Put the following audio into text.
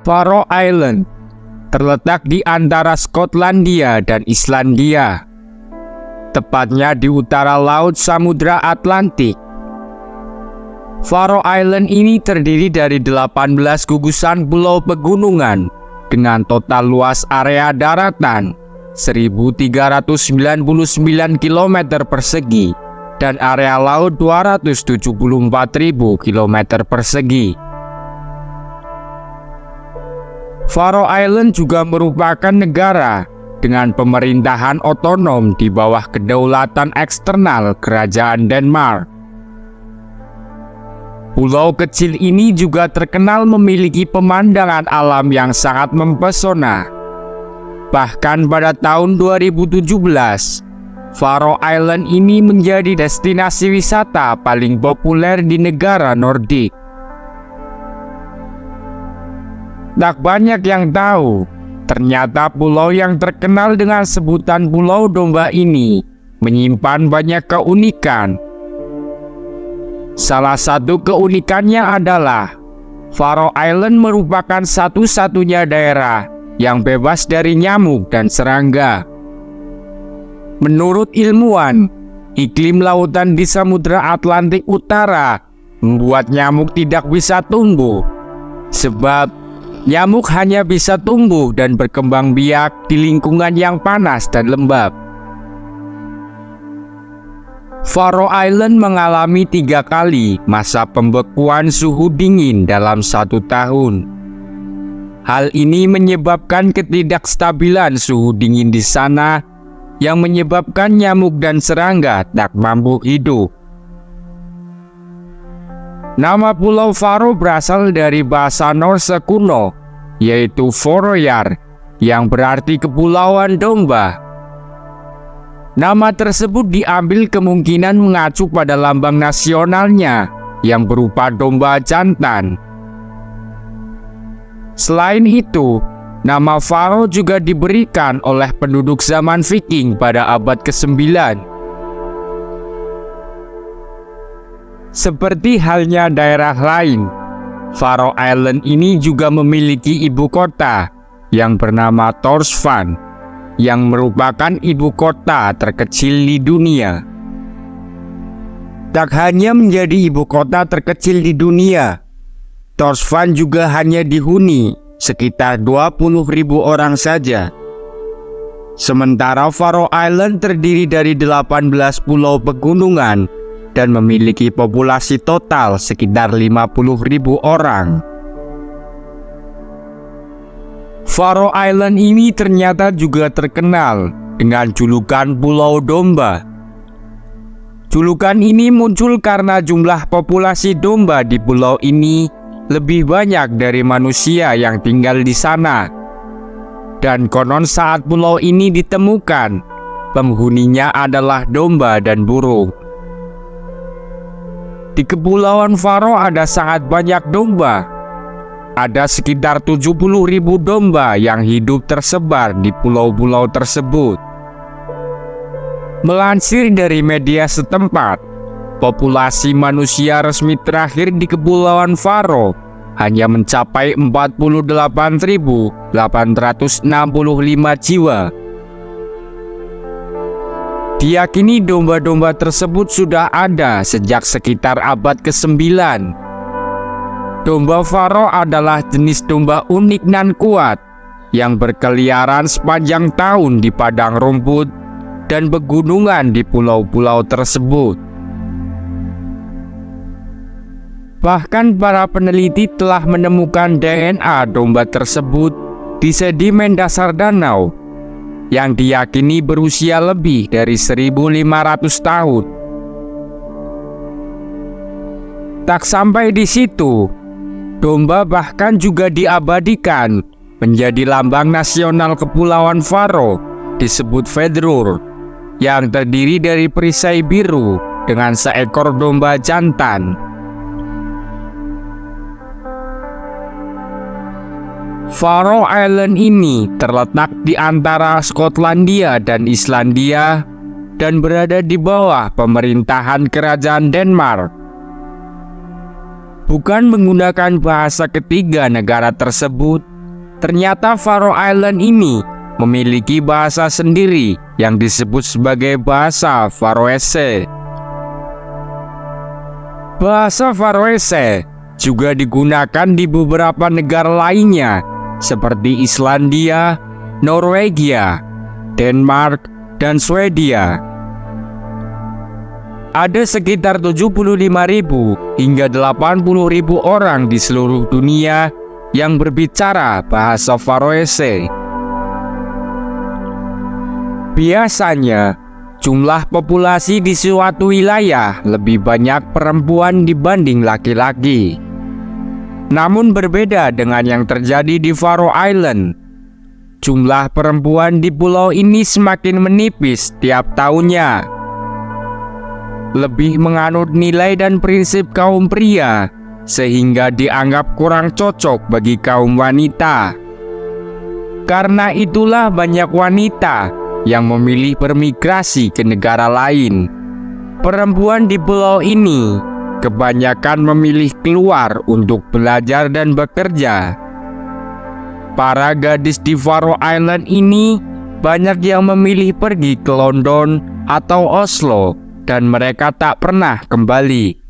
Faroe Island terletak di antara Skotlandia dan Islandia, tepatnya di utara Laut Samudra Atlantik. Faroe Island ini terdiri dari 18 gugusan pulau pegunungan dengan total luas area daratan 1.399 km persegi dan area laut 274.000 km persegi. Faroe Island juga merupakan negara dengan pemerintahan otonom di bawah kedaulatan eksternal Kerajaan Denmark. Pulau kecil ini juga terkenal memiliki pemandangan alam yang sangat mempesona. Bahkan pada tahun 2017, Faroe Island ini menjadi destinasi wisata paling populer di negara Nordik. Tak banyak yang tahu, ternyata pulau yang terkenal dengan sebutan Pulau Domba ini menyimpan banyak keunikan. Salah satu keunikannya adalah Faroe Island merupakan satu-satunya daerah yang bebas dari nyamuk dan serangga. Menurut ilmuwan, iklim lautan di Samudra Atlantik Utara membuat nyamuk tidak bisa tumbuh, sebab nyamuk hanya bisa tumbuh dan berkembang biak di lingkungan yang panas dan lembab. Faroe Island mengalami 3 kali masa pembekuan suhu dingin dalam 1 tahun. Hal ini menyebabkan ketidakstabilan suhu dingin di sana yang menyebabkan nyamuk dan serangga tak mampu hidup. Nama Pulau Faroe berasal dari bahasa Norse kuno, yaitu Foroyar, yang berarti Kepulauan Domba. Nama tersebut diambil kemungkinan mengacu pada lambang nasionalnya yang berupa domba jantan. Selain itu, nama Faroe juga diberikan oleh penduduk zaman Viking pada abad ke-9. Seperti halnya daerah lain, Faroe Island ini juga memiliki ibu kota yang bernama Tórshavn, yang merupakan ibu kota terkecil di dunia. Tak hanya menjadi ibu kota terkecil di dunia, Tórshavn juga hanya dihuni sekitar 20.000 orang saja. Sementara Faroe Island terdiri dari 18 pulau pegunungan dan memiliki populasi total sekitar 50.000 orang. Faroe Island ini ternyata juga terkenal dengan julukan Pulau Domba. Julukan ini muncul karena jumlah populasi domba di pulau ini lebih banyak dari manusia yang tinggal di sana. Dan konon saat pulau ini ditemukan, penghuninya adalah domba dan burung. Di Kepulauan Faroe ada sangat banyak domba. Ada sekitar 70.000 domba yang hidup tersebar di pulau-pulau tersebut. Melansir dari media setempat, populasi manusia resmi terakhir di Kepulauan Faroe hanya mencapai 48.865 jiwa. Diyakini domba-domba tersebut sudah ada sejak sekitar abad ke-9. Domba Faroe adalah jenis domba unik dan kuat yang berkeliaran sepanjang tahun di padang rumput dan pegunungan di pulau-pulau tersebut. Bahkan para peneliti telah menemukan DNA domba tersebut di sedimen dasar danau yang diyakini berusia lebih dari 1.500 tahun. Tak sampai di situ, domba bahkan juga diabadikan menjadi lambang nasional Kepulauan Faroe, disebut Vedrur, yang terdiri dari perisai biru dengan seekor domba jantan. Faroe Island ini terletak di antara Skotlandia dan Islandia dan berada di bawah pemerintahan Kerajaan Denmark. Bukan menggunakan bahasa ketiga negara tersebut, Ternyata Faroe Island ini memiliki bahasa sendiri yang disebut sebagai bahasa Faroese. Bahasa Faroese juga digunakan di beberapa negara lainnya seperti Islandia, Norwegia, Denmark, dan Swedia. Ada sekitar 75.000 hingga 80.000 orang di seluruh dunia yang berbicara bahasa Faroese. Biasanya, jumlah populasi di suatu wilayah lebih banyak perempuan dibanding laki-laki. Namun berbeda dengan yang terjadi di Faroe Island. Jumlah perempuan di pulau ini semakin menipis tiap tahunnya. Lebih menganut nilai dan prinsip kaum pria, sehingga dianggap kurang cocok bagi kaum wanita. Karena itulah banyak wanita yang memilih bermigrasi ke negara lain. Perempuan di pulau ini kebanyakan memilih keluar untuk belajar dan bekerja. Para gadis di Faroe Island ini banyak yang memilih pergi ke London atau Oslo, dan mereka tak pernah kembali.